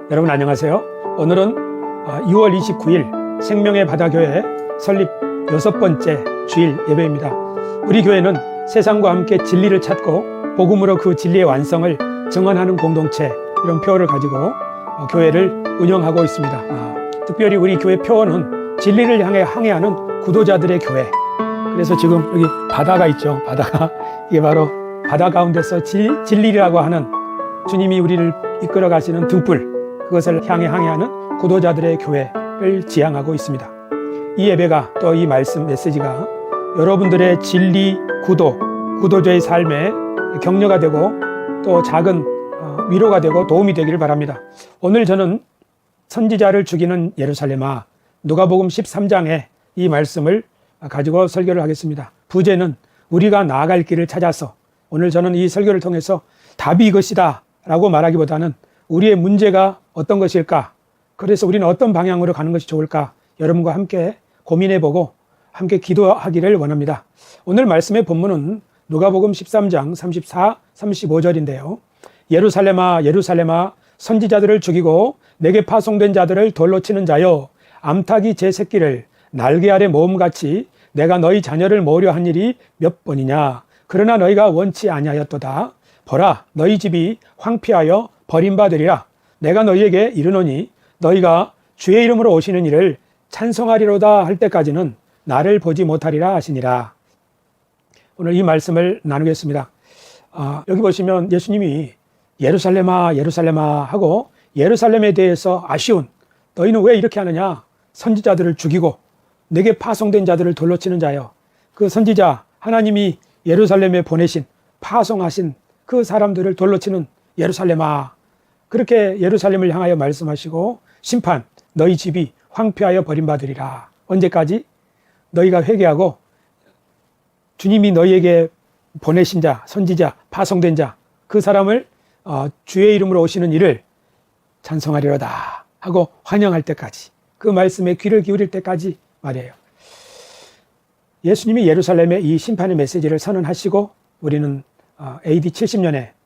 여러분 안녕하세요. 오늘은 6월 29일 생명의 바다교회 설립 6번째 주일 예배입니다. 우리 교회는 세상과 함께 진리를 찾고 복음으로 그 진리의 완성을 증언하는 공동체, 이런 표어를 가지고 교회를 운영하고 있습니다. 특별히 우리 교회 표어는 진리를 향해 항해하는 구도자들의 교회. 그래서 지금 여기 바다가 있죠. 바다가 이게 바로 바다 가운데서 진리라고 하는 주님이 우리를 이끌어 가시는 등불, 그것을 향해 항해하는 구도자들의 교회를 지향하고 있습니다. 이 예배가, 또 이 말씀 메시지가 여러분들의 진리, 구도자의 삶에 격려가 되고 또 작은 위로가 되고 도움이 되기를 바랍니다. 오늘 저는 선지자를 죽이는 예루살렘아, 누가복음 13장의 이 말씀을 가지고 설교를 하겠습니다. 부제는 우리가 나아갈 길을 찾아서, 오늘 저는 이 설교를 통해서 답이 이것이다 라고 말하기보다는 우리의 문제가 어떤 것일까, 그래서 우리는 어떤 방향으로 가는 것이 좋을까, 여러분과 함께 고민해보고 함께 기도하기를 원합니다. 오늘 말씀의 본문은 누가복음 13장 34, 35절인데요. 예루살렘아 예루살렘아, 선지자들을 죽이고 내게 파송된 자들을 돌로 치는 자여, 암탉이 제 새끼를 날개 아래 모음같이 내가 너희 자녀를 모으려 한 일이 몇 번이냐. 그러나 너희가 원치 아니하였도다. 보라, 너희 집이 황폐하여 버림받으리라. 내가 너희에게 이르노니 너희가 주의 이름으로 오시는 이를 찬송하리로다 할 때까지는 나를 보지 못하리라 하시니라. 오늘 이 말씀을 나누겠습니다. 여기 보시면 예수님이 예루살렘아 예루살렘아 하고, 예루살렘에 대해서 아쉬운, 너희는 왜 이렇게 하느냐, 선지자들을 죽이고 내게 파송된 자들을 돌로 치는 자여. 그 선지자, 하나님이 예루살렘에 보내신, 파송하신 그 사람들을 돌로 치는 예루살렘아, 그렇게 예루살렘을 향하여 말씀하시고, 심판, 너희 집이 황폐하여 버림받으리라. 언제까지? 너희가 회개하고 주님이 너희에게 보내신 자, 선지자, 파송된 자, 그 사람을 주의 이름으로 오시는 이를 찬송하리로다 하고 환영할 때까지, 그 말씀에 귀를 기울일 때까지 말이에요. 예수님이 예루살렘에 이 심판의 메시지를 선언하시고, 우리는 AD 70년에,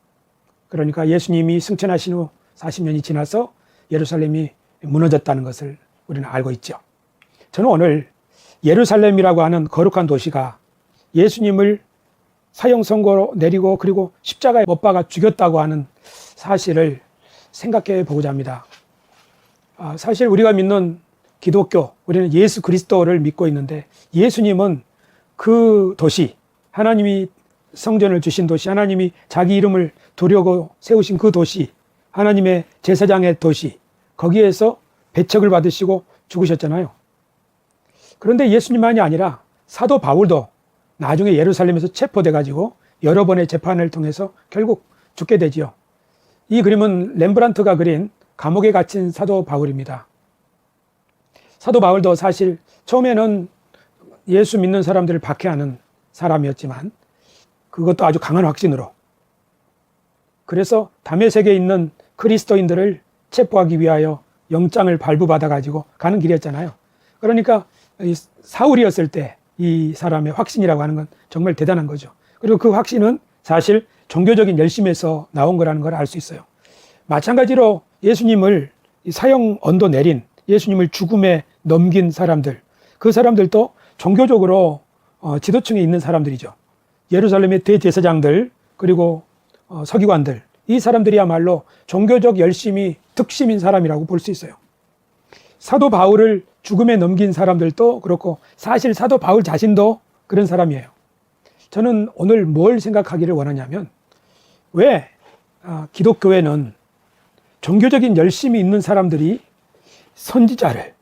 그러니까 예수님이 승천하신 후 40년이 지나서 예루살렘이 무너졌다는 것을 우리는 알고 있죠. 저는 오늘 예루살렘이라고 하는 거룩한 도시가 예수님을 사형 선고로 내리고 그리고 십자가에 못 박아 죽였다고 하는 사실을 생각해 보고자 합니다. 사실 우리가 믿는 기독교, 우리는 예수 그리스도를 믿고 있는데, 예수님은 그 도시, 하나님이 성전을 주신 도시, 하나님이 자기 이름을 두려고 세우신 그 도시, 하나님의 제사장의 도시, 거기에서 배척을 받으시고 죽으셨잖아요. 그런데 예수님만이 아니라 사도 바울도 나중에 예루살렘에서 체포돼 가지고 여러 번의 재판을 통해서 결국 죽게 되지요. 이 그림은 렘브란트가 그린 감옥에 갇힌 사도 바울입니다. 사도 바울도 사실 처음에는 예수 믿는 사람들을 박해하는 사람이었지만, 그것도 아주 강한 확신으로, 그래서 다메섹에 있는 그리스도인들을 체포하기 위하여 영장을 발부받아 가지고 가는 길이었잖아요. 그러니까 사울이었을 때 이 사람의 확신이라고 하는 건 정말 대단한 거죠. 그리고 그 확신은 사실 종교적인 열심에서 나온 거라는 걸 알 수 있어요. 마찬가지로 예수님을 사형 언도 내린, 예수님을 죽음에 넘긴 사람들, 그 사람들도 종교적으로 지도층에 있는 사람들이죠. 예루살렘의 대제사장들, 그리고 서기관들, 이 사람들이야말로 종교적 열심이 특심인 사람이라고 볼 수 있어요. 사도 바울을 죽음에 넘긴 사람들도 그렇고, 사실 사도 바울 자신도 그런 사람이에요. 저는 오늘 뭘 생각하기를 원하냐면, 왜 기독교회는 종교적인 열심이 있는 사람들이 선지자를,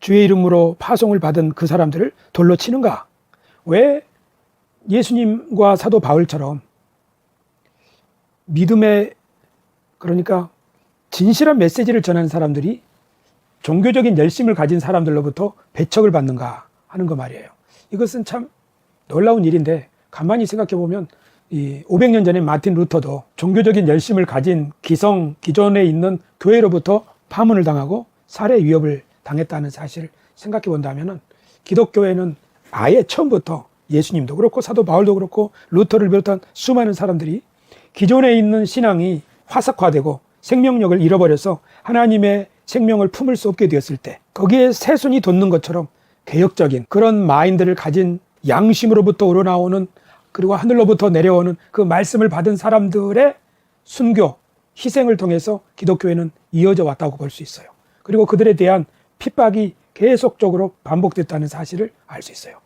주의 이름으로 파송을 받은 그 사람들을 돌로 치는가? 왜 예수님과 사도 바울처럼 믿음의, 그러니까 진실한 메시지를 전하는 사람들이 종교적인 열심을 가진 사람들로부터 배척을 받는가 하는 거 말이에요. 이것은 참 놀라운 일인데, 가만히 생각해 보면 500년 전에 마틴 루터도 종교적인 열심을 가진 기존에 있는 교회로부터 파문을 당하고 살해 위협을 당했다는 사실을 생각해 본다면, 기독교회는 아예 처음부터 예수님도 그렇고 사도 바울도 그렇고 루터를 비롯한 수많은 사람들이 기존에 있는 신앙이 화석화되고 생명력을 잃어버려서 하나님의 생명을 품을 수 없게 되었을 때 거기에 새순이 돋는 것처럼 개혁적인 그런 마인드를 가진 양심으로부터 우러나오는 그리고 하늘로부터 내려오는 그 말씀을 받은 사람들의 순교, 희생을 통해서 기독교회는 이어져 왔다고 볼 수 있어요. 그리고 그들에 대한 핍박이 계속적으로 반복됐다는 사실을 알 수 있어요.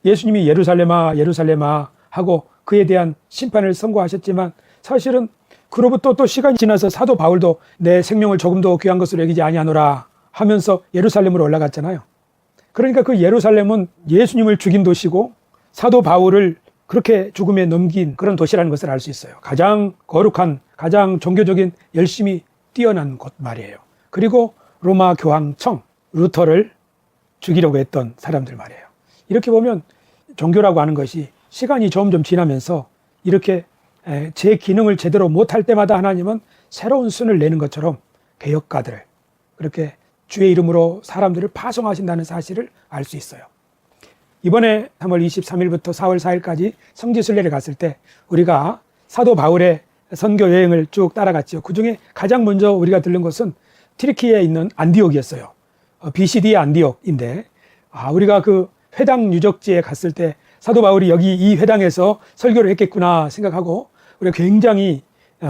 예수님이 예루살렘아 예루살렘아 하고 그에 대한 심판을 선고하셨지만 사실은 그로부터 또 시간이 지나서 사도 바울도 내 생명을 조금도 귀한 것으로 여기지 아니하노라 하면서 예루살렘으로 올라갔잖아요. 그러니까 그 예루살렘은 예수님을 죽인 도시고 사도 바울을 그렇게 죽음에 넘긴 그런 도시라는 것을 알 수 있어요. 가장 거룩한, 가장 종교적인 열심히 뛰어난 곳 말이에요. 그리고 로마 교황청, 루터를 죽이려고 했던 사람들 말이에요. 이렇게 보면 종교라고 하는 것이 시간이 점점 지나면서 이렇게 제 기능을 제대로 못할 때마다 하나님은 새로운 순을 내는 것처럼 개혁가들을 그렇게 주의 이름으로 사람들을 파송하신다는 사실을 알 수 있어요. 이번에 3월 23일부터 4월 4일까지 성지순례를 갔을 때 우리가 사도 바울의 선교 여행을 쭉 따라갔죠. 그 중에 가장 먼저 우리가 들른 곳은 튀르키예에 있는 안디옥이었어요. BCD의 안디옥인데 우리가 그 회당 유적지에 갔을 때 사도 바울이 여기 이 회당에서 설교를 했겠구나 생각하고 우리가 굉장히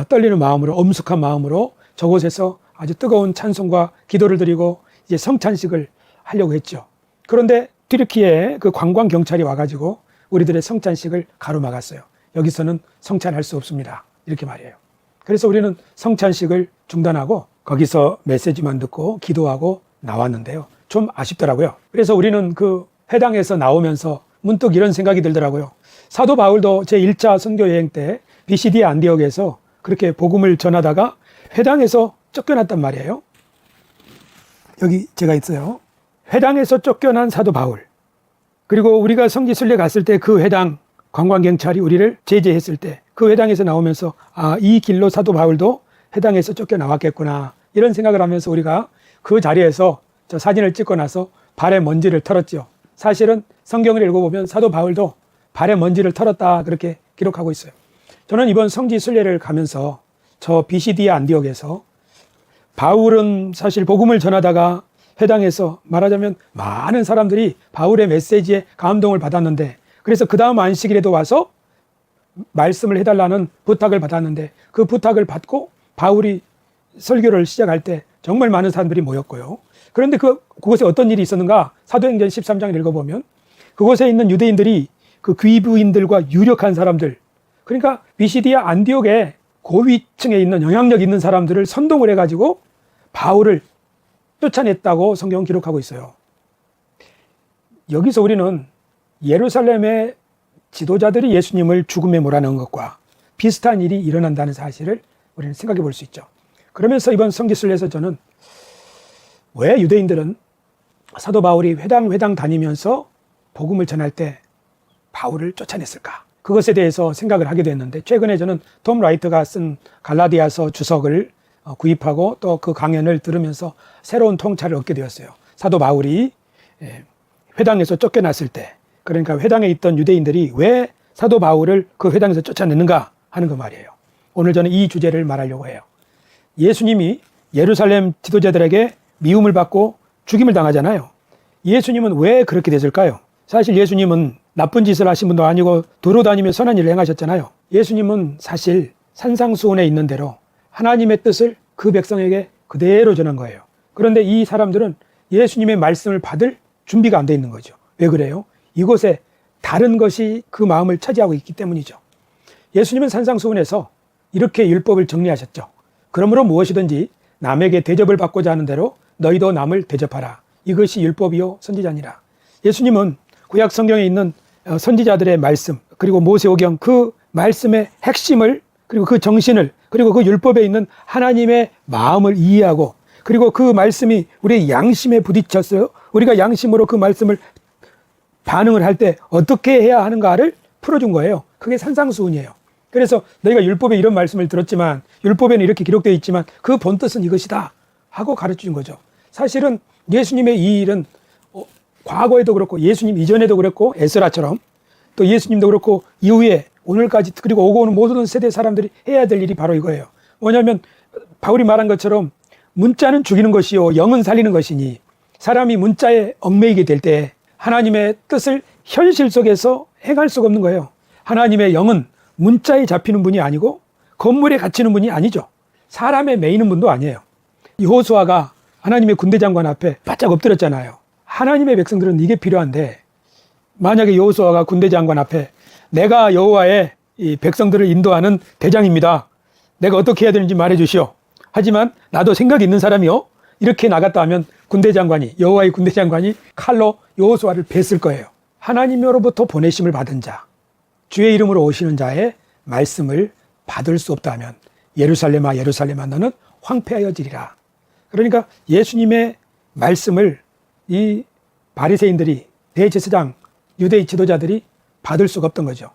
떨리는 마음으로 엄숙한 마음으로 저곳에서 아주 뜨거운 찬송과 기도를 드리고 이제 성찬식을 하려고 했죠. 그런데 튀르키예에 그 관광 경찰이 와가지고 우리들의 성찬식을 가로막았어요. 여기서는 성찬할 수 없습니다. 이렇게 말이에요. 그래서 우리는 성찬식을 중단하고 거기서 메시지만 듣고 기도하고 나왔는데요. 좀 아쉽더라고요. 그래서 우리는 그 회당에서 나오면서 문득 이런 생각이 들더라고요. 사도 바울도 제1차 선교 여행 때 BCD 안디옥에서 그렇게 복음을 전하다가 회당에서 쫓겨났단 말이에요. 여기 제가 있어요. 회당에서 쫓겨난 사도 바울. 그리고 우리가 성지순례 갔을 때 그 회당 관광경찰이 우리를 제재했을 때 그 회당에서 나오면서 이 길로 사도 바울도 회당에서 쫓겨나왔겠구나 이런 생각을 하면서 우리가 그 자리에서 저 사진을 찍고 나서 발에 먼지를 털었죠. 사실은 성경을 읽어보면 사도 바울도 발에 먼지를 털었다 그렇게 기록하고 있어요. 저는 이번 성지순례를 가면서 저 BCD 안디옥에서 바울은 사실 복음을 전하다가 회당에서 말하자면 많은 사람들이 바울의 메시지에 감동을 받았는데 그래서 그 다음 안식일에도 와서 말씀을 해달라는 부탁을 받았는데 그 부탁을 받고 바울이 설교를 시작할 때 정말 많은 사람들이 모였고요. 그런데 그곳에 어떤 일이 있었는가? 사도행전 13장을 읽어보면 그곳에 있는 유대인들이 그 귀부인들과 유력한 사람들 그러니까 비시디아 안디옥에 고위층에 있는 영향력 있는 사람들을 선동을 해가지고 바울을 쫓아냈다고 성경은 기록하고 있어요. 여기서 우리는 예루살렘의 지도자들이 예수님을 죽음에 몰아넣은 것과 비슷한 일이 일어난다는 사실을 우리는 생각해 볼 수 있죠. 그러면서 이번 성지순례에서 저는 왜 유대인들은 사도 바울이 회당 다니면서 복음을 전할 때 바울을 쫓아냈을까? 그것에 대해서 생각을 하게 됐는데 최근에 저는 톰 라이트가 쓴 갈라디아서 주석을 구입하고 또 그 강연을 들으면서 새로운 통찰을 얻게 되었어요. 사도 바울이 회당에서 쫓겨났을 때 그러니까 회당에 있던 유대인들이 왜 사도 바울을 그 회당에서 쫓아냈는가 하는 거 말이에요. 오늘 저는 이 주제를 말하려고 해요. 예수님이 예루살렘 지도자들에게 미움을 받고 죽임을 당하잖아요. 예수님은 왜 그렇게 됐을까요? 사실 예수님은 나쁜 짓을 하신 분도 아니고 도로 다니며 선한 일을 행하셨잖아요. 예수님은 사실 산상수훈에 있는 대로 하나님의 뜻을 그 백성에게 그대로 전한 거예요. 그런데 이 사람들은 예수님의 말씀을 받을 준비가 안 돼 있는 거죠. 왜 그래요? 이곳에 다른 것이 그 마음을 차지하고 있기 때문이죠. 예수님은 산상수훈에서 이렇게 율법을 정리하셨죠. 그러므로 무엇이든지 남에게 대접을 받고자 하는 대로 너희도 남을 대접하라. 이것이 율법이요 선지자니라. 예수님은 구약 성경에 있는 선지자들의 말씀 그리고 모세오경 그 말씀의 핵심을 그리고 그 정신을 그리고 그 율법에 있는 하나님의 마음을 이해하고 그리고 그 말씀이 우리의 양심에 부딪혀서 우리가 양심으로 그 말씀을 반응을 할 때 어떻게 해야 하는가를 풀어준 거예요. 그게 산상수훈이에요. 그래서 너희가 율법에 이런 말씀을 들었지만 율법에는 이렇게 기록되어 있지만 그 본뜻은 이것이다 하고 가르쳐준 거죠. 사실은 예수님의 이 일은 과거에도 그렇고 예수님 이전에도 그랬고 에스라처럼 또 예수님도 그렇고 이후에 오늘까지 그리고 오고 오는 모든 세대 사람들이 해야 될 일이 바로 이거예요. 뭐냐면 바울이 말한 것처럼 문자는 죽이는 것이요 영은 살리는 것이니 사람이 문자에 얽매이게 될 때 하나님의 뜻을 현실 속에서 행할 수가 없는 거예요. 하나님의 영은 문자에 잡히는 분이 아니고 건물에 갇히는 분이 아니죠. 사람에 매이는 분도 아니에요. 여호수아가 하나님의 군대 장관 앞에 바짝 엎드렸잖아요. 하나님의 백성들은 이게 필요한데 만약에 여호수아가 군대 장관 앞에 내가 여호와의 이 백성들을 인도하는 대장입니다. 내가 어떻게 해야 되는지 말해주시오. 하지만 나도 생각이 있는 사람이요. 이렇게 나갔다 하면 군대 장관이 여호와의 군대 장관이 칼로 여호수아를 뱄을 거예요. 하나님으로부터 보내심을 받은 자, 주의 이름으로 오시는 자의 말씀을 받을 수 없다 하면 예루살렘아 예루살렘아 너는 황폐하여지리라. 그러니까 예수님의 말씀을 이 바리새인들이 대제사장 유대의 지도자들이 받을 수가 없던 거죠.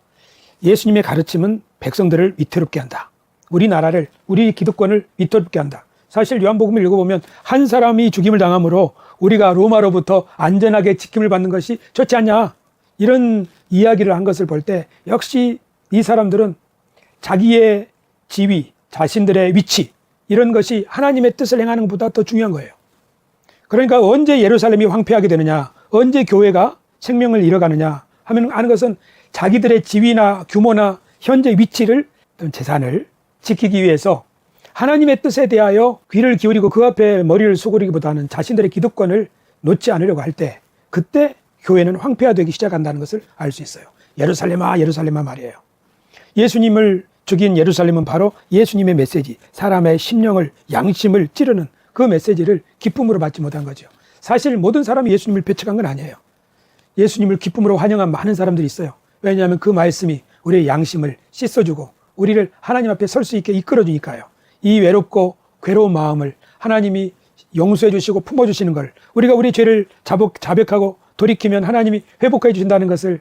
예수님의 가르침은 백성들을 위태롭게 한다. 우리나라를 우리 기득권을 위태롭게 한다. 사실 요한복음을 읽어보면 한 사람이 죽임을 당함으로 우리가 로마로부터 안전하게 지킴을 받는 것이 좋지 않냐 이런 이야기를 한 것을 볼 때 역시 이 사람들은 자기의 지위, 자신들의 위치 이런 것이 하나님의 뜻을 행하는 것보다 더 중요한 거예요. 그러니까 언제 예루살렘이 황폐하게 되느냐, 언제 교회가 생명을 잃어가느냐 하는 것은 자기들의 지위나 규모나 현재 위치를, 재산을 지키기 위해서 하나님의 뜻에 대하여 귀를 기울이고 그 앞에 머리를 수그리기보다는 자신들의 기득권을 놓지 않으려고 할 때 그때 교회는 황폐화되기 시작한다는 것을 알 수 있어요. 예루살렘아 예루살렘아 말이에요. 예수님을 죽인 예루살렘은 바로 예수님의 메시지, 사람의 심령을 양심을 찌르는 그 메시지를 기쁨으로 받지 못한 거죠. 사실 모든 사람이 예수님을 배척한 건 아니에요. 예수님을 기쁨으로 환영한 많은 사람들이 있어요. 왜냐하면 그 말씀이 우리의 양심을 씻어주고 우리를 하나님 앞에 설 수 있게 이끌어주니까요. 이 외롭고 괴로운 마음을 하나님이 용서해 주시고 품어주시는 걸, 우리가 우리 죄를 자백하고 돌이키면 하나님이 회복해 주신다는 것을,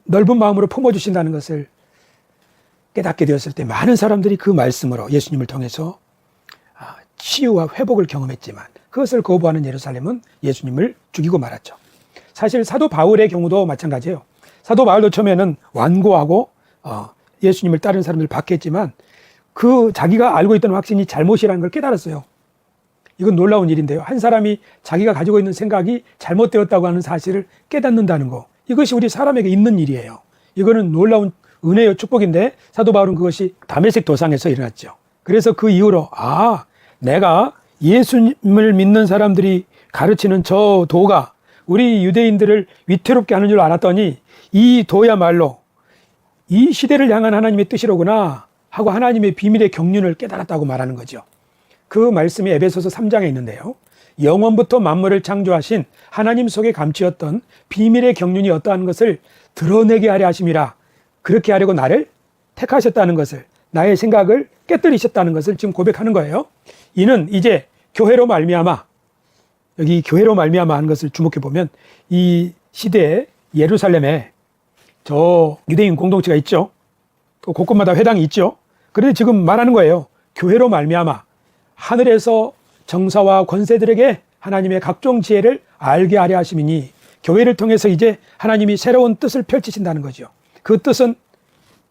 넓은 마음으로 품어주신다는 것을 깨닫게 되었을 때 많은 사람들이 그 말씀으로 예수님을 통해서 치유와 회복을 경험했지만 그것을 거부하는 예루살렘은 예수님을 죽이고 말았죠. 사실 사도 바울의 경우도 마찬가지예요. 사도 바울도 처음에는 완고하고 예수님을 따르는 사람들을 박해했지만 그 자기가 알고 있던 확신이 잘못이라는 걸 깨달았어요. 이건 놀라운 일인데요. 한 사람이 자기가 가지고 있는 생각이 잘못되었다고 하는 사실을 깨닫는다는 거, 이것이 우리 사람에게 있는 일이에요. 이거는 놀라운 은혜의 축복인데 사도 바울은 그것이 다메섹 도상에서 일어났죠. 그래서 그 이후로 내가 예수님을 믿는 사람들이 가르치는 저 도가 우리 유대인들을 위태롭게 하는 줄 알았더니 이 도야말로 이 시대를 향한 하나님의 뜻이로구나 하고 하나님의 비밀의 경륜을 깨달았다고 말하는 거죠. 그 말씀이 에베소서 3장에 있는데요. 영원부터 만물을 창조하신 하나님 속에 감추었던 비밀의 경륜이 어떠한 것을 드러내게 하려 하심이라. 그렇게 하려고 나를 택하셨다는 것을, 나의 생각을 깨뜨리셨다는 것을 지금 고백하는 거예요. 이는 이제 교회로 말미암아, 여기 교회로 말미암아 하는 것을 주목해 보면 이 시대에 예루살렘에 저 유대인 공동체가 있죠. 또 곳곳마다 회당이 있죠. 그런데 지금 말하는 거예요. 교회로 말미암아 하늘에서 정사와 권세들에게 하나님의 각종 지혜를 알게 하려 하심이니, 교회를 통해서 이제 하나님이 새로운 뜻을 펼치신다는 거죠. 그 뜻은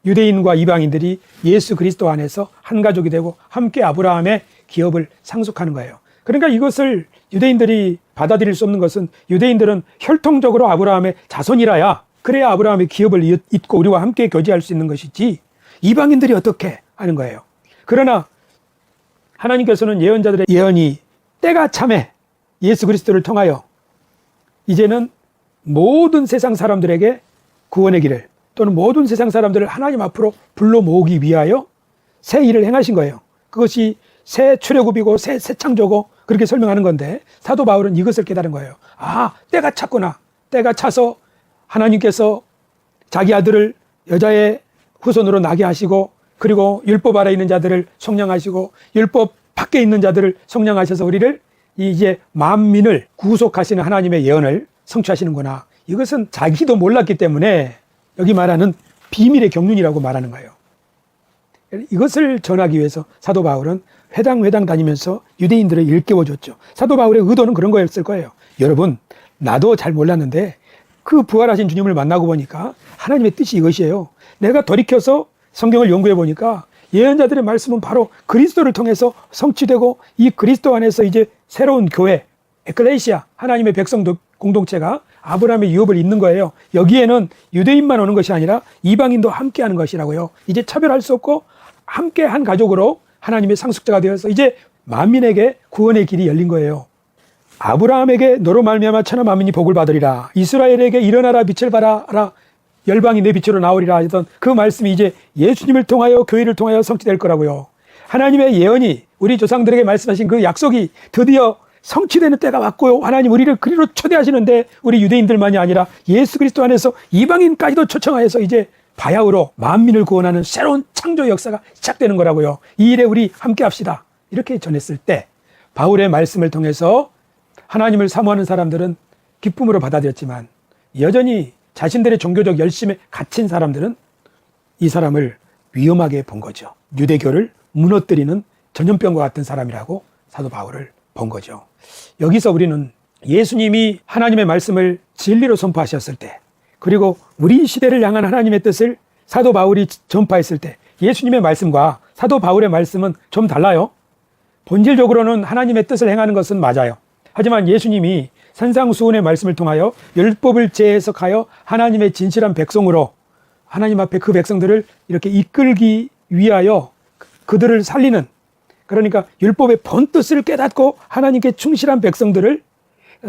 유대인과 이방인들이 예수 그리스도 안에서 한 가족이 되고 함께 아브라함의 기업을 상속하는 거예요. 그러니까 이것을 유대인들이 받아들일 수 없는 것은, 유대인들은 혈통적으로 아브라함의 자손이라야 그래야 아브라함의 기업을 잇고 우리와 함께 교제할 수 있는 것이지 이방인들이 어떻게 하는 거예요. 그러나 하나님께서는 예언자들의 예언이 때가 참에 예수 그리스도를 통하여 이제는 모든 세상 사람들에게 구원의 길을, 또는 모든 세상 사람들을 하나님 앞으로 불러 모으기 위하여 새 일을 행하신 거예요. 그것이 새 출애굽이고 새 창조고 그렇게 설명하는 건데, 사도 바울은 이것을 깨달은 거예요. 때가 찼구나. 때가 차서 하나님께서 자기 아들을 여자의 후손으로 나게 하시고, 그리고 율법 아래 있는 자들을 성령하시고 율법 밖에 있는 자들을 성령하셔서 우리를 이제 만민을 구속하시는 하나님의 예언을 성취하시는구나. 이것은 자기도 몰랐기 때문에 여기 말하는 비밀의 경륜이라고 말하는 거예요. 이것을 전하기 위해서 사도 바울은 회당 다니면서 유대인들을 일깨워줬죠. 사도 바울의 의도는 그런 거였을 거예요. 여러분, 나도 잘 몰랐는데 그 부활하신 주님을 만나고 보니까 하나님의 뜻이 이것이에요. 내가 돌이켜서 성경을 연구해 보니까 예언자들의 말씀은 바로 그리스도를 통해서 성취되고 이 그리스도 안에서 이제 새로운 교회, 에클레시아, 하나님의 백성도 공동체가 아브라함의 유업을 잇는 거예요. 여기에는 유대인만 오는 것이 아니라 이방인도 함께하는 것이라고요. 이제 차별할 수 없고 함께 한 가족으로 하나님의 상속자가 되어서 이제 만민에게 구원의 길이 열린 거예요. 아브라함에게 너로 말미암아 천하 만민이 복을 받으리라. 이스라엘에게 일어나라 빛을 발하라. 열방이 내 빛으로 나오리라 하던 그 말씀이 이제 예수님을 통하여 교회를 통하여 성취될 거라고요. 하나님의 예언이 우리 조상들에게 말씀하신 그 약속이 드디어 성취되는 때가 왔고요. 하나님 우리를 그리로 초대하시는데 우리 유대인들만이 아니라 예수 그리스도 안에서 이방인까지도 초청하여서 이제 바야흐로 만민을 구원하는 새로운 창조 역사가 시작되는 거라고요. 이 일에 우리 함께 합시다. 이렇게 전했을 때 바울의 말씀을 통해서 하나님을 사모하는 사람들은 기쁨으로 받아들였지만 여전히 자신들의 종교적 열심에 갇힌 사람들은 이 사람을 위험하게 본 거죠. 유대교를 무너뜨리는 전염병과 같은 사람이라고 사도 바울을 본 거죠. 여기서 우리는 예수님이 하나님의 말씀을 진리로 선포하셨을 때, 그리고 우리 시대를 향한 하나님의 뜻을 사도 바울이 전파했을 때 예수님의 말씀과 사도 바울의 말씀은 좀 달라요. 본질적으로는 하나님의 뜻을 행하는 것은 맞아요. 하지만 예수님이 산상수훈의 말씀을 통하여 율법을 재해석하여 하나님의 진실한 백성으로 하나님 앞에 그 백성들을 이렇게 이끌기 위하여 그들을 살리는, 그러니까 율법의 본뜻을 깨닫고 하나님께 충실한 백성들을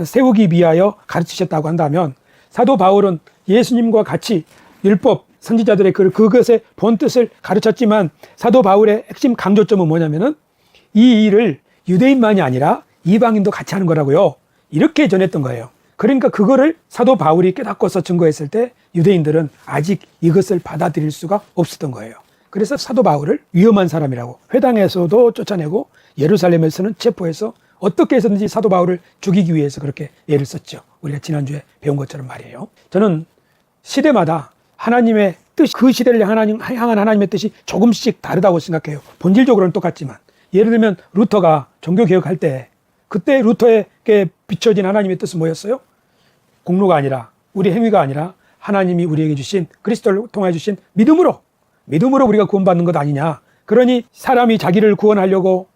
세우기 위하여 가르치셨다고 한다면, 사도 바울은 예수님과 같이 율법, 선지자들의 그것의 본뜻을 가르쳤지만 사도 바울의 핵심 강조점은 뭐냐면은 이 일을 유대인만이 아니라 이방인도 같이 하는 거라고요. 이렇게 전했던 거예요. 그러니까 그거를 사도 바울이 깨닫고서 증거했을 때 유대인들은 아직 이것을 받아들일 수가 없었던 거예요. 그래서 사도 바울을 위험한 사람이라고 회당에서도 쫓아내고 예루살렘에서는 체포해서 어떻게 해서든지 사도 바울을 죽이기 위해서 그렇게 애를 썼죠. 우리가 지난주에 배운 것처럼 말이에요. 저는 시대마다 하나님의 뜻, 그 시대를 향한 하나님의 뜻이 조금씩 다르다고 생각해요. 본질적으로는 똑같지만, 예를 들면 루터가 종교개혁할 때 그때 루터에게 비춰진 하나님의 뜻은 뭐였어요? 공로가 아니라, 우리 행위가 아니라 하나님이 우리에게 주신, 그리스도를 통해 주신 믿음으로 우리가 구원받는 것 아니냐. 그러니 사람이 자기를 구원하려고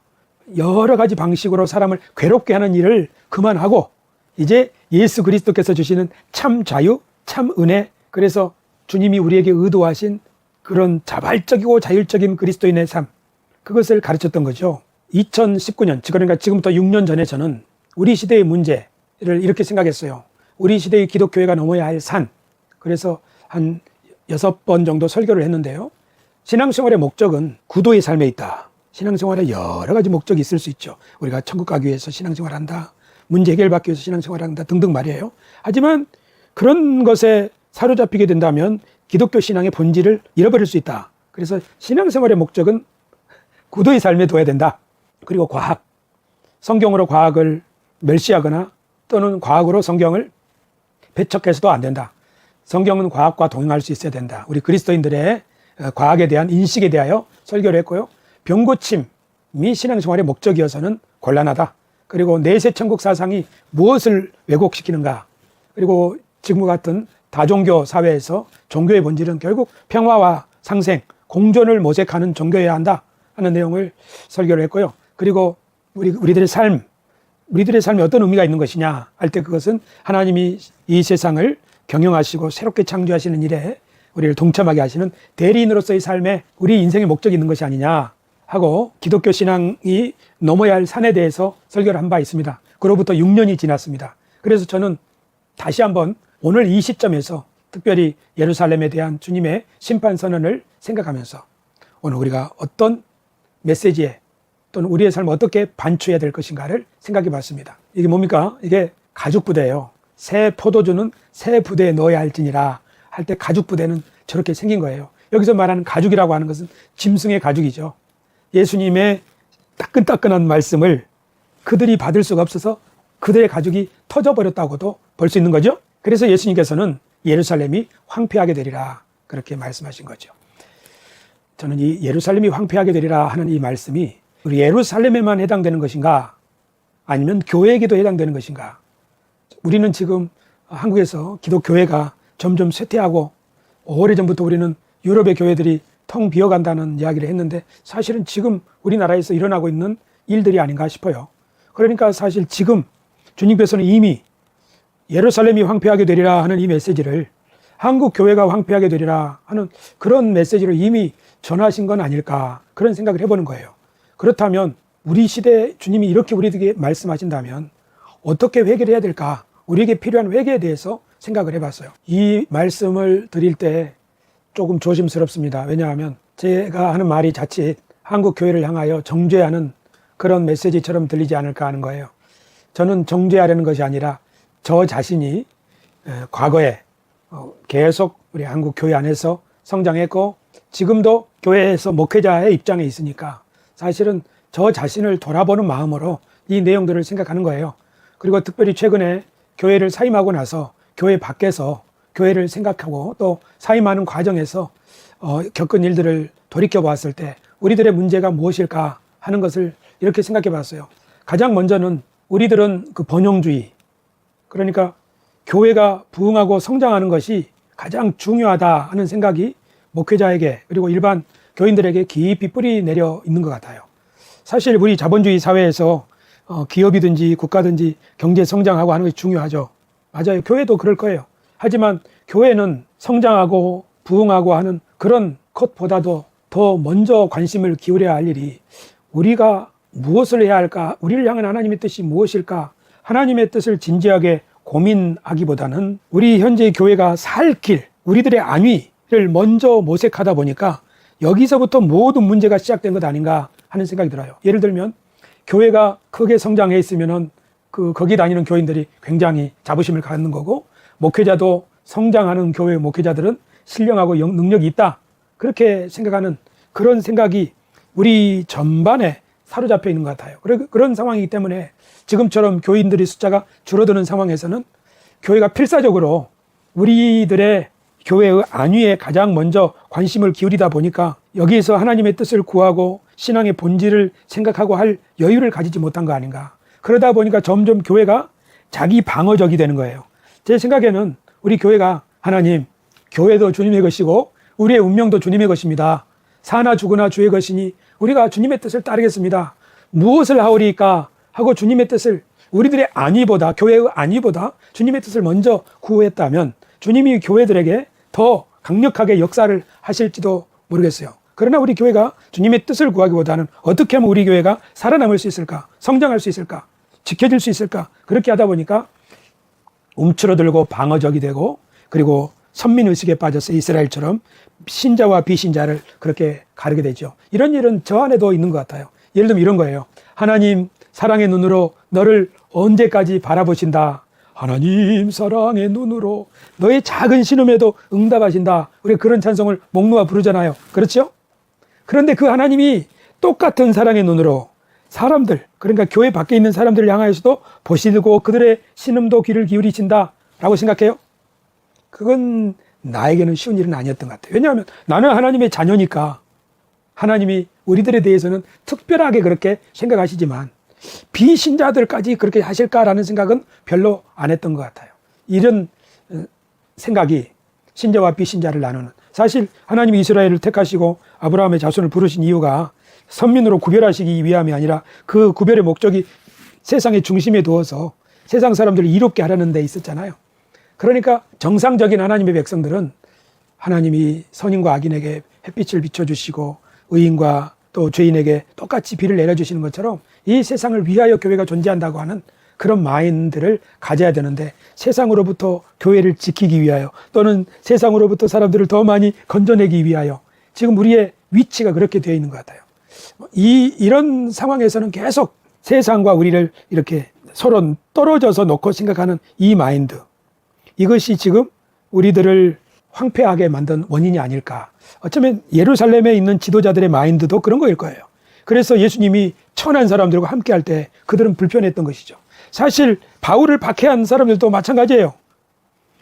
여러 가지 방식으로 사람을 괴롭게 하는 일을 그만하고 이제 예수 그리스도께서 주시는 참 자유, 참 은혜, 그래서 주님이 우리에게 의도하신 그런 자발적이고 자율적인 그리스도인의 삶, 그것을 가르쳤던 거죠. 2019년, 그러니까 지금부터 6년 전에 저는 우리 시대의 문제를 이렇게 생각했어요. 우리 시대의 기독교회가 넘어야 할 산. 그래서 한 6번 정도 설교를 했는데요. 신앙생활의 목적은 구도의 삶에 있다. 신앙생활에 여러 가지 목적이 있을 수 있죠. 우리가 천국 가기 위해서 신앙생활한다, 문제 해결받기 위해서 신앙생활한다 등등 말이에요. 하지만 그런 것에 사로잡히게 된다면 기독교 신앙의 본질을 잃어버릴 수 있다. 그래서 신앙생활의 목적은 구도의 삶에 둬야 된다. 그리고 과학, 성경으로 과학을 멸시하거나 또는 과학으로 성경을 배척해서도 안 된다. 성경은 과학과 동행할 수 있어야 된다. 우리 그리스도인들의 과학에 대한 인식에 대하여 설교를 했고요. 병고침이 신앙생활의 목적이어서는 곤란하다. 그리고 내세천국 사상이 무엇을 왜곡시키는가. 그리고 지금과 같은 다종교 사회에서 종교의 본질은 결국 평화와 상생, 공존을 모색하는 종교여야 한다 하는 내용을 설교를 했고요. 그리고 우리들의 삶이 어떤 의미가 있는 것이냐 할 때 그것은 하나님이 이 세상을 경영하시고 새롭게 창조하시는 일에 우리를 동참하게 하시는 대리인으로서의 삶에 우리 인생의 목적이 있는 것이 아니냐 하고 기독교 신앙이 넘어야 할 산에 대해서 설교를 한 바 있습니다. 그로부터 6년이 지났습니다. 그래서 저는 다시 한번 오늘 이 시점에서 특별히 예루살렘에 대한 주님의 심판 선언을 생각하면서 오늘 우리가 어떤 메시지에 또는 우리의 삶을 어떻게 반추해야 될 것인가를 생각해 봤습니다. 이게 뭡니까? 이게 가죽부대예요. 새 포도주는 새 부대에 넣어야 할지니라 할 때 가죽부대는 저렇게 생긴 거예요. 여기서 말하는 가죽이라고 하는 것은 짐승의 가죽이죠. 예수님의 따끈따끈한 말씀을 그들이 받을 수가 없어서 그들의 가죽이 터져버렸다고도 볼 수 있는 거죠. 그래서 예수님께서는 예루살렘이 황폐하게 되리라 그렇게 말씀하신 거죠. 저는 이 예루살렘이 황폐하게 되리라 하는 이 말씀이 우리 예루살렘에만 해당되는 것인가 아니면 교회에게도 해당되는 것인가. 우리는 지금 한국에서 기독교회가 점점 쇠퇴하고 오래전부터 우리는 유럽의 교회들이 텅 비어간다는 이야기를 했는데 사실은 지금 우리나라에서 일어나고 있는 일들이 아닌가 싶어요. 그러니까 사실 지금 주님께서는 이미 예루살렘이 황폐하게 되리라 하는 이 메시지를 한국 교회가 황폐하게 되리라 하는 그런 메시지를 이미 전하신 건 아닐까, 그런 생각을 해보는 거예요. 그렇다면 우리 시대에 주님이 이렇게 우리에게 말씀하신다면 어떻게 회개를 해야 될까? 우리에게 필요한 회개에 대해서 생각을 해봤어요. 이 말씀을 드릴 때 조금 조심스럽습니다. 왜냐하면 제가 하는 말이 자칫 한국 교회를 향하여 정죄하는 그런 메시지처럼 들리지 않을까 하는 거예요. 저는 정죄하려는 것이 아니라 저 자신이 과거에 계속 우리 한국 교회 안에서 성장했고 지금도 교회에서 목회자의 입장에 있으니까 사실은 저 자신을 돌아보는 마음으로 이 내용들을 생각하는 거예요. 그리고 특별히 최근에 교회를 사임하고 나서 교회 밖에서 교회를 생각하고 또 사임하는 과정에서 겪은 일들을 돌이켜 보았을 때 우리들의 문제가 무엇일까 하는 것을 이렇게 생각해 봤어요. 가장 먼저는 우리들은 그 번영주의, 그러니까 교회가 부흥하고 성장하는 것이 가장 중요하다 하는 생각이 목회자에게 그리고 일반 교인들에게 깊이 뿌리 내려 있는 것 같아요. 사실 우리 자본주의 사회에서 기업이든지 국가든지 경제 성장하고 하는 것이 중요하죠. 맞아요. 교회도 그럴 거예요. 하지만 교회는 성장하고 부흥하고 하는 그런 것보다도 더 먼저 관심을 기울여야 할 일이 우리가 무엇을 해야 할까? 우리를 향한 하나님의 뜻이 무엇일까? 하나님의 뜻을 진지하게 고민하기보다는 우리 현재 교회가 살 길, 우리들의 안위를 먼저 모색하다 보니까 여기서부터 모든 문제가 시작된 것 아닌가 하는 생각이 들어요. 예를 들면 교회가 크게 성장해 있으면은 거기 다니는 교인들이 굉장히 자부심을 갖는 거고, 목회자도 성장하는 교회 목회자들은 신령하고 능력이 있다, 그렇게 생각하는 그런 생각이 우리 전반에 사로잡혀 있는 것 같아요. 그런 상황이기 때문에 지금처럼 교인들의 숫자가 줄어드는 상황에서는 교회가 필사적으로 우리들의 교회의 안위에 가장 먼저 관심을 기울이다 보니까 여기에서 하나님의 뜻을 구하고 신앙의 본질을 생각하고 할 여유를 가지지 못한 거 아닌가. 그러다 보니까 점점 교회가 자기 방어적이 되는 거예요. 제 생각에는 우리 교회가 하나님, 교회도 주님의 것이고 우리의 운명도 주님의 것입니다. 사나 죽으나 주의 것이니 우리가 주님의 뜻을 따르겠습니다. 무엇을 하오리까 하고 주님의 뜻을, 우리들의 안위보다, 교회의 안위보다 주님의 뜻을 먼저 구했다면 주님이 교회들에게 더 강력하게 역사를 하실지도 모르겠어요. 그러나 우리 교회가 주님의 뜻을 구하기보다는 어떻게 하면 우리 교회가 살아남을 수 있을까, 성장할 수 있을까, 지켜질 수 있을까, 그렇게 하다 보니까 움츠러들고 방어적이 되고, 그리고 선민의식에 빠져서 이스라엘처럼 신자와 비신자를 그렇게 가르게 되죠. 이런 일은 저 안에도 있는 것 같아요. 예를 들면 이런 거예요. 하나님 사랑의 눈으로 너를 언제까지 바라보신다. 하나님 사랑의 눈으로 너의 작은 신음에도 응답하신다. 우리가 그런 찬송을 목 놓아 부르잖아요. 그렇죠? 그런데 그 하나님이 똑같은 사랑의 눈으로 사람들, 그러니까 교회 밖에 있는 사람들을 향하여서도 보시고 그들의 신음도 귀를 기울이신다 라고 생각해요? 그건 나에게는 쉬운 일은 아니었던 것 같아요. 왜냐하면 나는 하나님의 자녀니까 하나님이 우리들에 대해서는 특별하게 그렇게 생각하시지만 비신자들까지 그렇게 하실까라는 생각은 별로 안 했던 것 같아요. 이런 생각이 신자와 비신자를 나누는, 사실 하나님이 이스라엘을 택하시고 아브라함의 자손을 부르신 이유가 선민으로 구별하시기 위함이 아니라 그 구별의 목적이 세상의 중심에 두어서 세상 사람들을 이롭게 하려는 데 있었잖아요. 그러니까 정상적인 하나님의 백성들은 하나님이 선인과 악인에게 햇빛을 비춰주시고 의인과 또 죄인에게 똑같이 비를 내려주시는 것처럼 이 세상을 위하여 교회가 존재한다고 하는 그런 마인드를 가져야 되는데, 세상으로부터 교회를 지키기 위하여 또는 세상으로부터 사람들을 더 많이 건져내기 위하여 지금 우리의 위치가 그렇게 되어 있는 것 같아요. 이런 상황에서는 계속 세상과 우리를 이렇게 서로 떨어져서 놓고 생각하는 이 마인드, 이것이 지금 우리들을 황폐하게 만든 원인이 아닐까. 어쩌면 예루살렘에 있는 지도자들의 마인드도 그런 거일 거예요. 그래서 예수님이 천한 사람들과 함께 할 때 그들은 불편했던 것이죠. 사실 바울을 박해한 사람들도 마찬가지예요.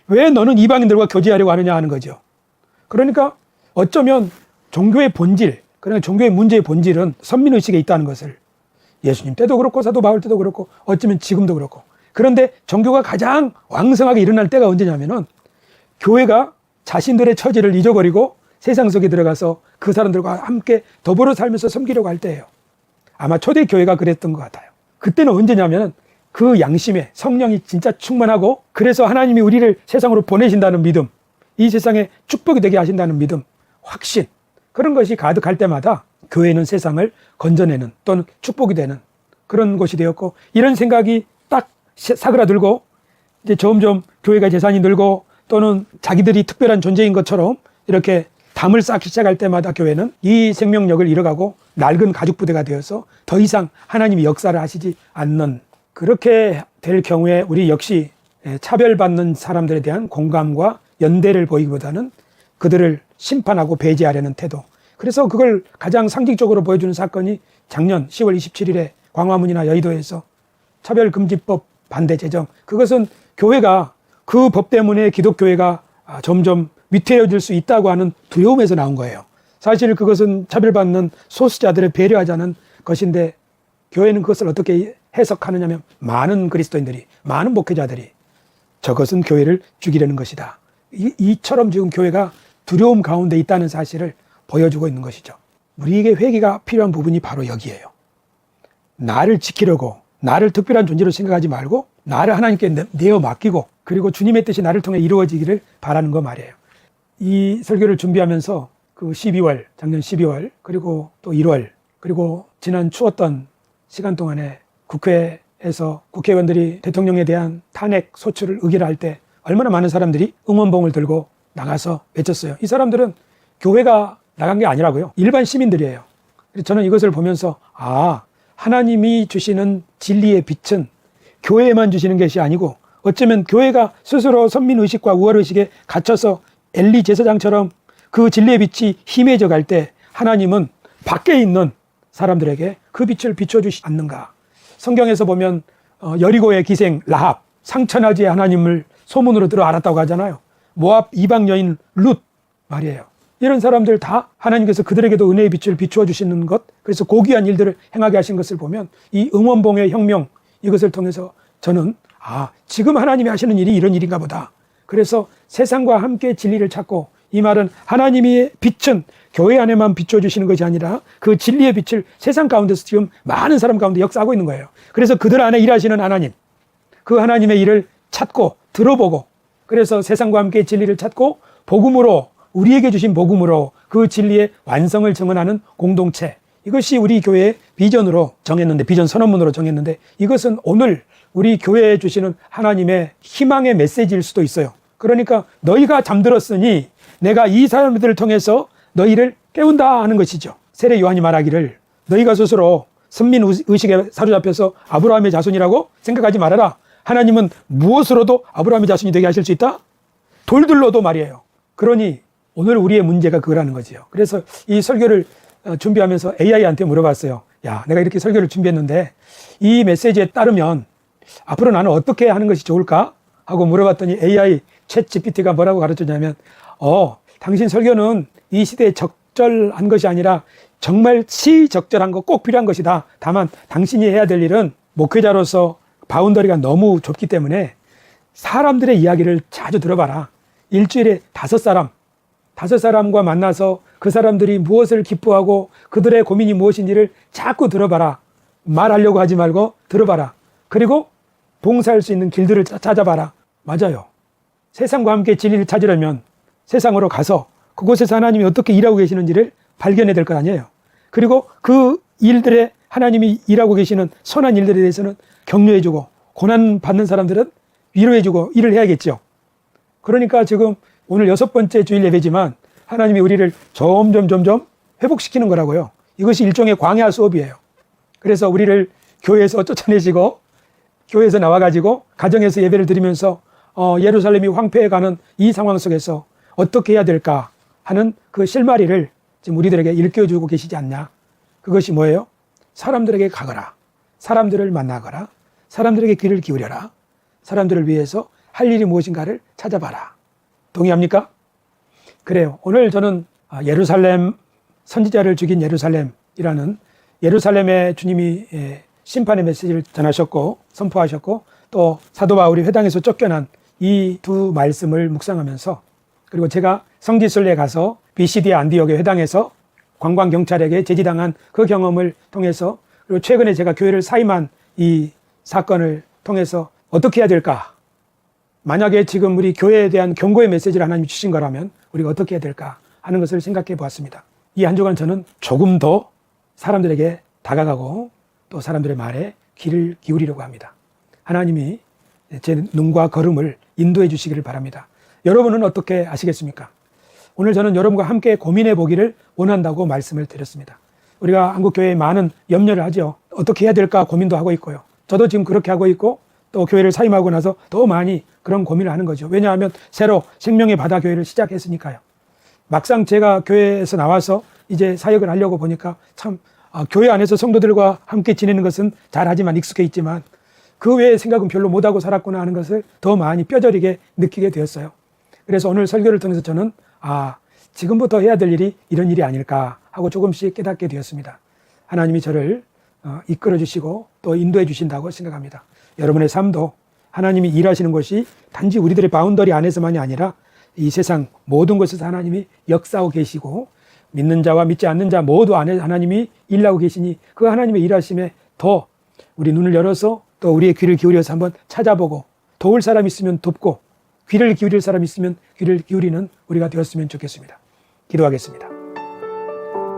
왜 너는 이방인들과 교제하려고 하느냐 하는 거죠. 그러니까 어쩌면 종교의 본질, 그러니까 종교의 문제의 본질은 선민의식에 있다는 것을 예수님 때도 그렇고 사도 바울 때도 그렇고 어쩌면 지금도 그렇고, 그런데 종교가 가장 왕성하게 일어날 때가 언제냐면은 교회가 자신들의 처지를 잊어버리고 세상 속에 들어가서 그 사람들과 함께 더불어 살면서 섬기려고 할 때예요. 아마 초대 교회가 그랬던 것 같아요. 그때는 언제냐면 그 양심에 성령이 진짜 충만하고, 그래서 하나님이 우리를 세상으로 보내신다는 믿음, 이 세상에 축복이 되게 하신다는 믿음, 확신, 그런 것이 가득할 때마다 교회는 세상을 건져내는 또는 축복이 되는 그런 곳이 되었고, 이런 생각이 딱 사그라들고 이제 점점 교회가 재산이 늘고 또는 자기들이 특별한 존재인 것처럼 이렇게 담을 쌓기 시작할 때마다 교회는 이 생명력을 잃어가고 낡은 가죽 부대가 되어서 더 이상 하나님이 역사를 하시지 않는, 그렇게 될 경우에 우리 역시 차별받는 사람들에 대한 공감과 연대를 보이기보다는 그들을 심판하고 배제하려는 태도, 그래서 그걸 가장 상징적으로 보여주는 사건이 작년 10월 27일에 광화문이나 여의도에서 차별금지법 반대 제정, 그것은 교회가 그 법 때문에 기독교회가 점점 위태해질 수 있다고 하는 두려움에서 나온 거예요. 사실 그것은 차별받는 소수자들을 배려하자는 것인데, 교회는 그것을 어떻게 해석하느냐면 많은 그리스도인들이, 많은 목회자들이 저것은 교회를 죽이려는 것이다, 이처럼 지금 교회가 두려움 가운데 있다는 사실을 보여주고 있는 것이죠. 우리에게 회개가 필요한 부분이 바로 여기에요. 나를 지키려고, 나를 특별한 존재로 생각하지 말고 나를 하나님께 내어 맡기고, 그리고 주님의 뜻이 나를 통해 이루어지기를 바라는 거 말이에요. 이 설교를 준비하면서 그 12월, 작년 12월, 그리고 또 1월, 그리고 지난 추웠던 시간 동안에 국회에서 국회의원들이 대통령에 대한 탄핵 소추를 의결할 때 얼마나 많은 사람들이 응원봉을 들고 나가서 외쳤어요. 이 사람들은 교회가 나간 게 아니라고요. 일반 시민들이에요. 그래서 저는 이것을 보면서 하나님이 주시는 진리의 빛은 교회에만 주시는 것이 아니고, 어쩌면 교회가 스스로 선민의식과 우월의식에 갇혀서 엘리 제사장처럼 그 진리의 빛이 희미해져 갈 때 하나님은 밖에 있는 사람들에게 그 빛을 비춰주시지 않는가. 성경에서 보면 여리고의 기생 라합, 상처나지의 하나님을 소문으로 들어 알았다고 하잖아요. 모압 이방 여인 룻 말이에요. 이런 사람들 다 하나님께서 그들에게도 은혜의 빛을 비추어 주시는 것, 그래서 고귀한 일들을 행하게 하신 것을 보면 이 응원봉의 혁명, 이것을 통해서 저는 지금 하나님이 하시는 일이 이런 일인가 보다. 그래서 세상과 함께 진리를 찾고, 이 말은 하나님의 빛은 교회 안에만 비춰주시는 것이 아니라 그 진리의 빛을 세상 가운데서 지금 많은 사람 가운데 역사하고 있는 거예요. 그래서 그들 안에 일하시는 하나님, 그 하나님의 일을 찾고 들어보고, 그래서 세상과 함께 진리를 찾고 복음으로, 우리에게 주신 복음으로 그 진리의 완성을 증언하는 공동체, 이것이 우리 교회의 비전으로 정했는데, 비전 선언문으로 정했는데, 이것은 오늘 우리 교회에 주시는 하나님의 희망의 메시지일 수도 있어요. 그러니까 너희가 잠들었으니 내가 이 사람들을 통해서 너희를 깨운다 하는 것이죠. 세례 요한이 말하기를 너희가 스스로 선민의식에 사로잡혀서 아브라함의 자손이라고 생각하지 말아라. 하나님은 무엇으로도 아브라함의 자손이 되게 하실 수 있다? 돌들로도 말이에요. 그러니 오늘 우리의 문제가 그거라는 거지요. 그래서 이 설교를 준비하면서 AI한테 물어봤어요. 야, 내가 이렇게 설교를 준비했는데 이 메시지에 따르면 앞으로 나는 어떻게 하는 것이 좋을까? 하고 물어봤더니 AI 챗 GPT가 뭐라고 가르쳤냐면 당신 설교는 이 시대에 적절한 것이 아니라 정말 시적절한 거 꼭 필요한 것이다. 다만 당신이 해야 될 일은 목회자로서 바운더리가 너무 좁기 때문에 사람들의 이야기를 자주 들어봐라. 일주일에 5사람과 만나서 그 사람들이 무엇을 기뻐하고 그들의 고민이 무엇인지를 자꾸 들어봐라. 말하려고 하지 말고 들어봐라. 그리고 봉사할 수 있는 길들을 찾아봐라. 맞아요. 세상과 함께 진리를 찾으려면 세상으로 가서 그곳에서 하나님이 어떻게 일하고 계시는지를 발견해야 될 것 아니에요. 그리고 그 일들에 하나님이 일하고 계시는 선한 일들에 대해서는 격려해주고, 고난받는 사람들은 위로해주고 일을 해야겠죠. 그러니까 지금 오늘 6번째 주일 예배지만 하나님이 우리를 점점 회복시키는 거라고요. 이것이 일종의 광야 수업이에요. 그래서 우리를 교회에서 쫓아내시고 교회에서 나와가지고 가정에서 예배를 드리면서 예루살렘이 황폐해가는 이 상황 속에서 어떻게 해야 될까 하는 그 실마리를 지금 우리들에게 일깨워주고 계시지 않냐. 그것이 뭐예요? 사람들에게 가거라. 사람들을 만나거라. 사람들에게 귀를 기울여라. 사람들을 위해서 할 일이 무엇인가를 찾아봐라. 동의합니까? 그래요. 오늘 저는 예루살렘, 선지자를 죽인 예루살렘이라는 예루살렘의 주님이 심판의 메시지를 전하셨고 선포하셨고, 또 사도 바울이 회당에서 쫓겨난 이 두 말씀을 묵상하면서, 그리고 제가 성지순례에 가서 BCD 안디옥에 회당에서 관광경찰에게 제지당한 그 경험을 통해서, 그리고 최근에 제가 교회를 사임한 이 사건을 통해서 어떻게 해야 될까? 만약에 지금 우리 교회에 대한 경고의 메시지를 하나님이 주신 거라면 우리가 어떻게 해야 될까 하는 것을 생각해 보았습니다. 이 한 주간 저는 조금 더 사람들에게 다가가고 또 사람들의 말에 귀를 기울이려고 합니다. 하나님이 제 눈과 걸음을 인도해 주시기를 바랍니다. 여러분은 어떻게 아시겠습니까? 오늘 저는 여러분과 함께 고민해 보기를 원한다고 말씀을 드렸습니다. 우리가 한국교회에 많은 염려를 하죠. 어떻게 해야 될까 고민도 하고 있고요. 저도 지금 그렇게 하고 있고 또 교회를 사임하고 나서 더 많이 그런 고민을 하는 거죠. 왜냐하면 새로 생명의 바다 교회를 시작했으니까요. 막상 제가 교회에서 나와서 이제 사역을 하려고 보니까 참 교회 안에서 성도들과 함께 지내는 것은 잘하지만 익숙해 있지만 그 외의 생각은 별로 못하고 살았구나 하는 것을 더 많이 뼈저리게 느끼게 되었어요. 그래서 오늘 설교를 통해서 저는 지금부터 해야 될 일이 이런 일이 아닐까 하고 조금씩 깨닫게 되었습니다. 하나님이 저를 이끌어 주시고 또 인도해 주신다고 생각합니다. 여러분의 삶도 하나님이 일하시는 것이 단지 우리들의 바운더리 안에서만이 아니라 이 세상 모든 곳에서 하나님이 역사하고 계시고 믿는 자와 믿지 않는 자 모두 안에 하나님이 일하고 계시니 그 하나님의 일하심에 더 우리 눈을 열어서 또 우리의 귀를 기울여서 한번 찾아보고 도울 사람 있으면 돕고 귀를 기울일 사람 있으면 귀를 기울이는 우리가 되었으면 좋겠습니다. 기도하겠습니다.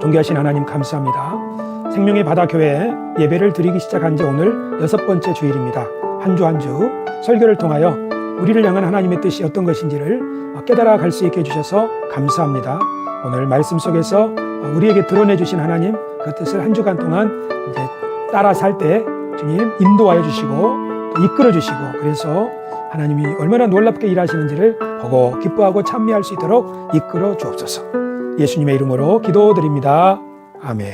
존귀하신 하나님 감사합니다. 생명의 바다 교회에 예배를 드리기 시작한 지 오늘 6번째 주일입니다. 한 주 한 주 설교를 통하여 우리를 향한 하나님의 뜻이 어떤 것인지를 깨달아 갈 수 있게 해주셔서 감사합니다. 오늘 말씀 속에서 우리에게 드러내 주신 하나님 그 뜻을 한 주간 동안 이제 따라 살 때 주님 인도하여 주시고 또 이끌어 주시고 그래서 하나님이 얼마나 놀랍게 일하시는지를 보고 기뻐하고 찬미할 수 있도록 이끌어 주옵소서. 예수님의 이름으로 기도드립니다. 아멘.